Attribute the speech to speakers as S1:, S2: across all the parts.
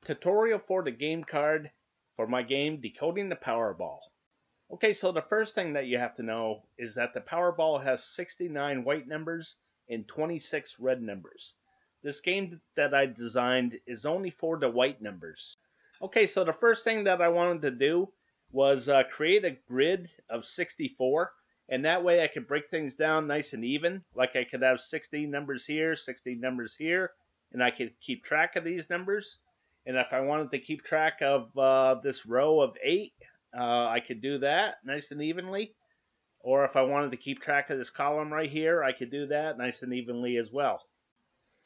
S1: Tutorial for the game card for my game Decoding the Powerball. Okay, so the first thing that you have to know is that the Powerball has 69 white numbers and 26 red numbers. This game that I designed is only for the white numbers. Okay, so the first thing that I wanted to do was create a grid of 64, and that way I could break things down nice and even. Like I could have 60 numbers here, 60 numbers here, and I could keep track of these numbers. And if I wanted to keep track of this row of 8, I could do that nice and evenly. Or if I wanted to keep track of this column right here, I could do that nice and evenly as well.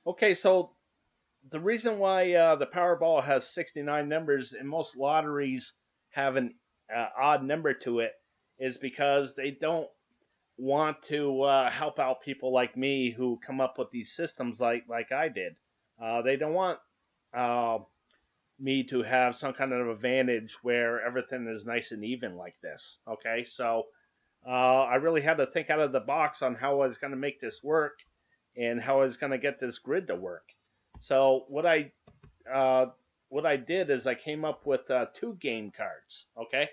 S1: Okay, so the reason why the Powerball has 69 numbers and most lotteries have an odd number to it is because they don't want to help out people like me who come up with these systems like I did. They don't want me to have some kind of advantage where everything is nice and even like this. Okay, so I really had to think out of the box on how I was going to make this work and how I was going to get this grid to work. So what I did is I came up with 2 game cards. Okay,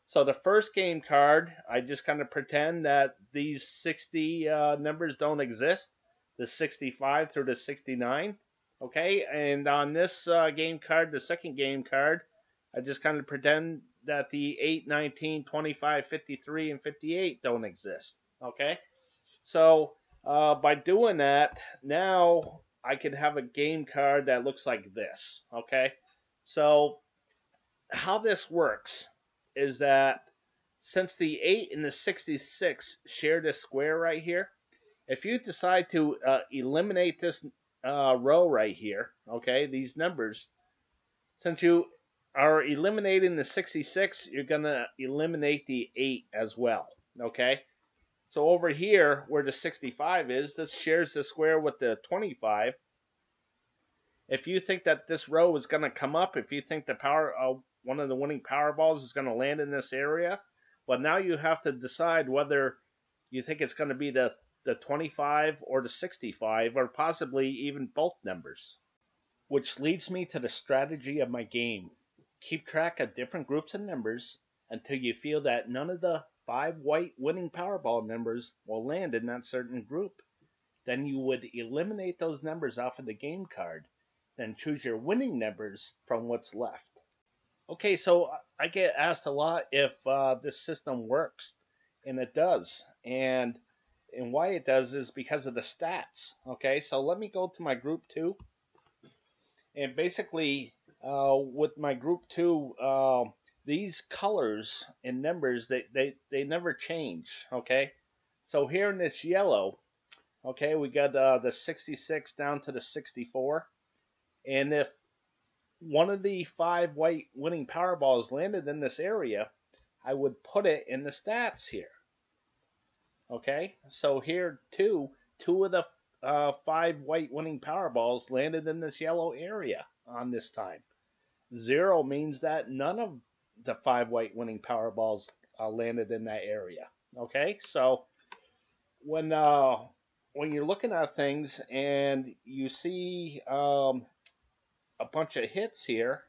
S1: so the first game card, I just kind of pretend that these 60 numbers don't exist, the 65 through the 69. Okay, and on this game card, the second game card, I just kind of pretend that the 8, 19, 25, 53, and 58 don't exist. Okay, so by doing that, now I could have a game card that looks like this. Okay, so how this works is that since the 8 and the 66 share this square right here, if you decide to eliminate this row right here, okay, these numbers, since you are eliminating the 66, you're going to eliminate the 8 as well. Okay, so over here where the 65 is, this shares the square with the 25. If you think that this row is going to come up, if you think the one of the winning Powerballs is going to land in this area, well, now you have to decide whether you think it's going to be the 25 or the 65, or possibly even both numbers. Which leads me to the strategy of my game. Keep track of different groups of numbers until you feel that none of the 5 white winning Powerball numbers will land in that certain group. Then you would eliminate those numbers off of the game card, then choose your winning numbers from what's left. Okay, so I get asked a lot if this system works, and it does. And why it does is because of the stats. Okay, so let me go to my group 2. And basically, with my group 2, these colors and numbers, they never change. Okay, so here in this yellow, okay, we got the 66 down to the 64. And if one of the 5 white winning Powerballs landed in this area, I would put it in the stats here. Okay, so here two of the 5 white winning Powerballs landed in this yellow area on this time. 0 means that none of the 5 white winning Powerballs landed in that area. Okay, so when you're looking at things and you see a bunch of hits here,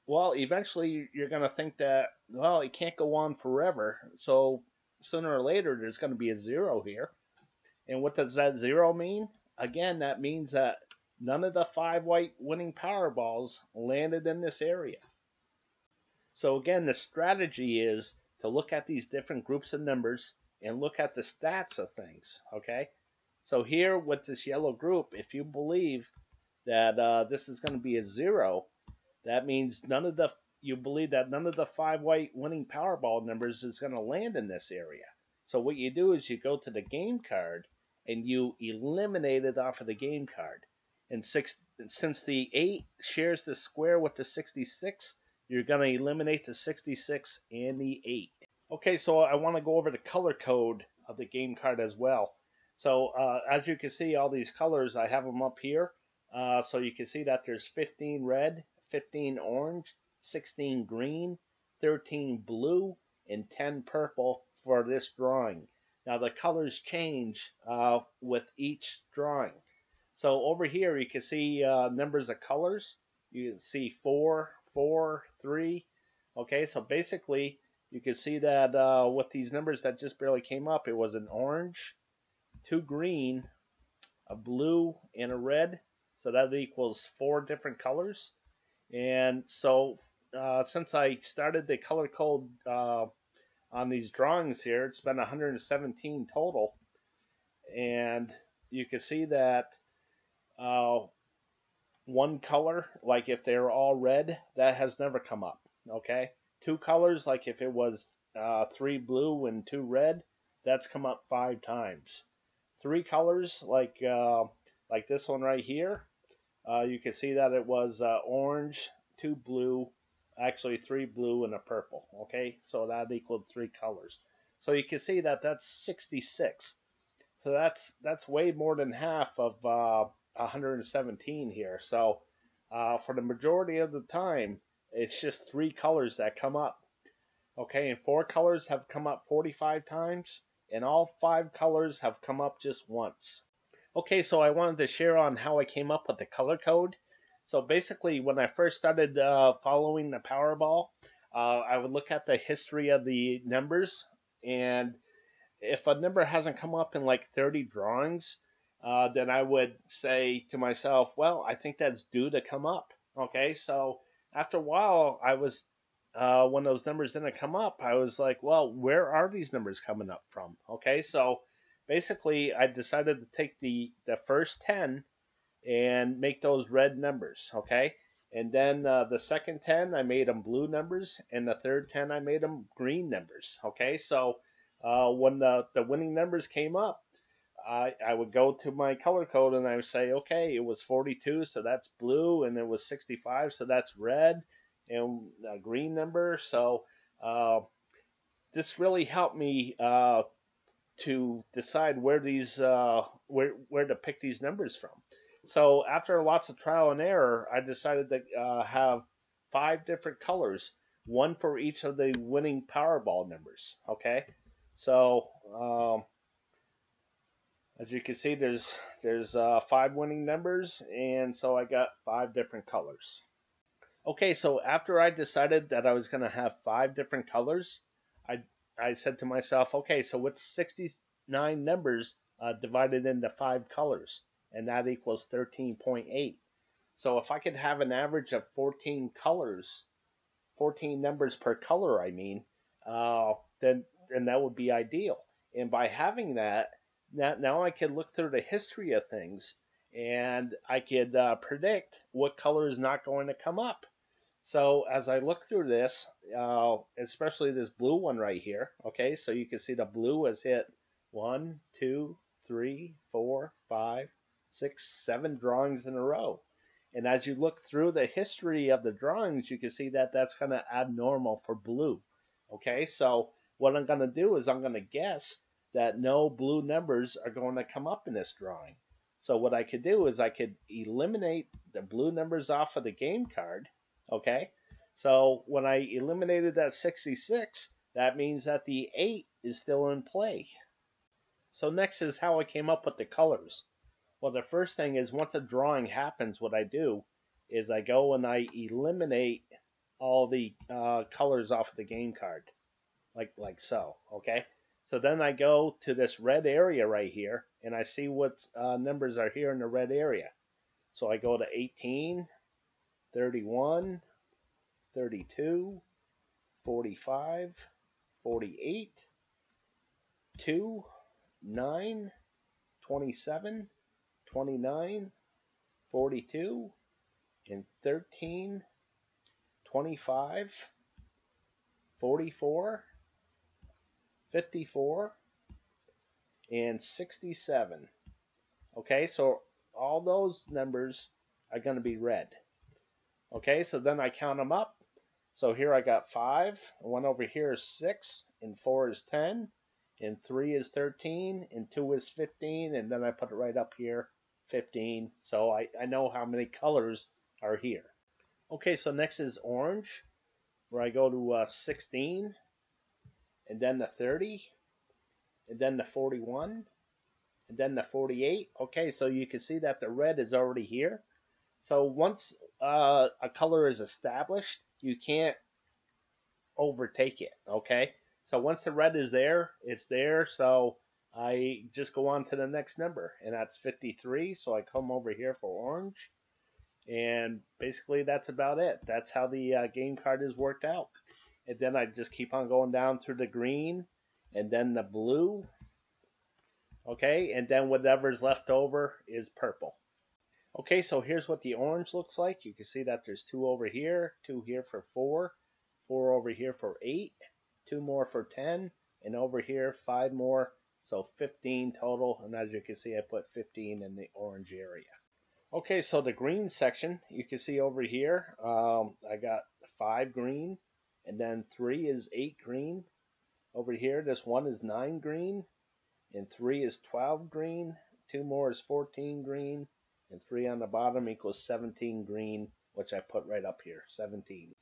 S1: well, eventually you're going to think that, well, it can't go on forever. So sooner or later, there's going to be a 0 here. And what does that 0 mean? Again, that means that none of the 5 white winning Powerballs landed in this area. So again, the strategy is to look at these different groups of numbers and look at the stats of things. Okay, so here with this yellow group, if you believe that this is going to be a 0, that means you believe that none of the 5 white winning Powerball numbers is going to land in this area. So what you do is you go to the game card and you eliminate it off of the game card. And since the 8 shares the square with the 66, you're going to eliminate the 66 and the 8. Okay, so I want to go over the color code of the game card as well. So as you can see, all these colors, I have them up here. So you can see that there's 15 red, 15 orange, 16 green, 13 blue, and 10 purple for this drawing. Now the colors change with each drawing. So over here you can see numbers of colors. You can see 4, 4, 3. Okay, so basically you can see that with these numbers that just barely came up, it was an orange, 2 green, a blue, and a red. So that equals 4 different colors. And so since I started the color code on these drawings here, it's been 117 total. And you can see that one color, like if they're all red, that has never come up. Okay, 2 colors, like if it was 3 blue and 2 red, that's come up 5 times. 3 colors, like this one right here, you can see that it was orange, 2 blue, actually 3 blue and a purple. Okay, so that equaled 3 colors. So you can see that that's 66. So that's way more than half of 117 here. So for the majority of the time, it's just 3 colors that come up. Okay, and 4 colors have come up 45 times, and all 5 colors have come up just once. Okay, so I wanted to share on how I came up with the color code. So basically, when I first started following the Powerball, I would look at the history of the numbers, and if a number hasn't come up in like 30 drawings, then I would say to myself, well, I think that's due to come up. Okay, so after a while, I was, when those numbers didn't come up, I was like, well, where are these numbers coming up from? Okay, so basically, I decided to take the first 10 and make those red numbers. Okay, and then the second 10, I made them blue numbers, and the third 10, I made them green numbers. Okay, so when the winning numbers came up, I would go to my color code and I would say, okay, it was 42, so that's blue, and it was 65, so that's red, and a green number. So this really helped me to decide where these where to pick these numbers from. So after lots of trial and error, I decided to have 5 different colors, one for each of the winning Powerball numbers. Okay. So as you can see, there's 5 winning numbers, and so I got 5 different colors. Okay, so after I decided that I was going to have 5 different colors, I said to myself, okay, so what's 69 numbers divided into 5 colors? And that equals 13.8. So if I could have an average of 14 colors, 14 numbers per color, I mean, then that would be ideal. And by having that, now I could look through the history of things, and I could predict what color is not going to come up. So as I look through this, especially this blue one right here, okay, so you can see the blue has hit 1, 2, 3, 4, 5, 6, 7 drawings in a row. And as you look through the history of the drawings, you can see that that's kind of abnormal for blue. Okay, so what I'm going to do is I'm going to guess that no blue numbers are going to come up in this drawing. So what I could do is I could eliminate the blue numbers off of the game card. Okay, so when I eliminated that 66, that means that the 8 is still in play. So next is how I came up with the colors. Well, the first thing is, once a drawing happens, what I do is I go and I eliminate all the colors off of the game card, like so. Okay, so then I go to this red area right here, and I see what numbers are here in the red area. So I go to 18, 31, 32, 45, 48, 2, 9, 27, 29, 42, and 13, 25, 44, 54, and 67. Okay, so all those numbers are going to be red. Okay, so then I count them up. So here I got 5, one over here is 6, and 4 is 10, and 3 is 13, and 2 is 15, and then I put it right up here, 15. So I know how many colors are here. Okay, so next is orange, where I go to 16, and then the 30, and then the 41, and then the 48. Okay, so you can see that the red is already here. So once a color is established, you can't overtake it, okay? So once the red is there, it's there. So I just go on to the next number, and that's 53. So I come over here for orange, and basically that's about it. That's how the game card is worked out. And then I just keep on going down through the green, and then the blue, okay? And then whatever's left over is purple. Okay, so here's what the orange looks like. You can see that there's 2 over here, 2 here for 4, 4 over here for 8, 2 more for 10, and over here 5 more, so 15 total. And as you can see, I put 15 in the orange area. Okay, so the green section, you can see over here, I got 5 green, and then 3 is 8 green. Over here, this 1 is 9 green, and 3 is 12 green, 2 more is 14 green, and 3 on the bottom equals 17 green, which I put right up here, 17.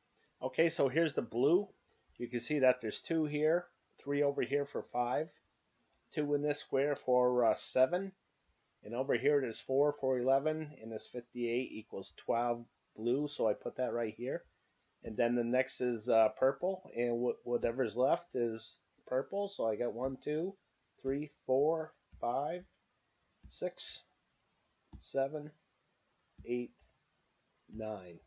S1: Okay, so here's the blue. You can see that there's 2 here, 3 over here for 5, 2 in this square for 7, and over here there's 4 for 11, and this 58 equals 12 blue, so I put that right here. And then the next is purple, and whatever's left is purple, so I got 1, 2, 3, 4, 5, 6, 7, 8, 9.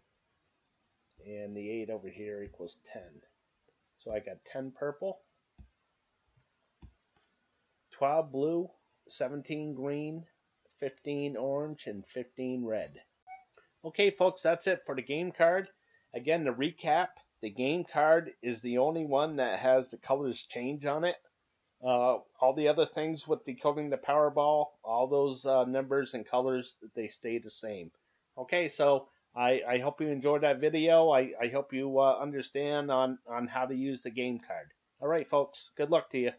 S1: And the 8 over here equals 10. So I got 10 purple, 12 blue, 17 green, 15 orange, and 15 red. Okay, folks, that's it for the game card. Again, to recap, the game card is the only one that has the colors change on it. All the other things with Decoding the Powerball, all those numbers and colors, they stay the same. Okay, so I hope you enjoyed that video. I hope you understand on how to use the game card. All right, folks, good luck to you.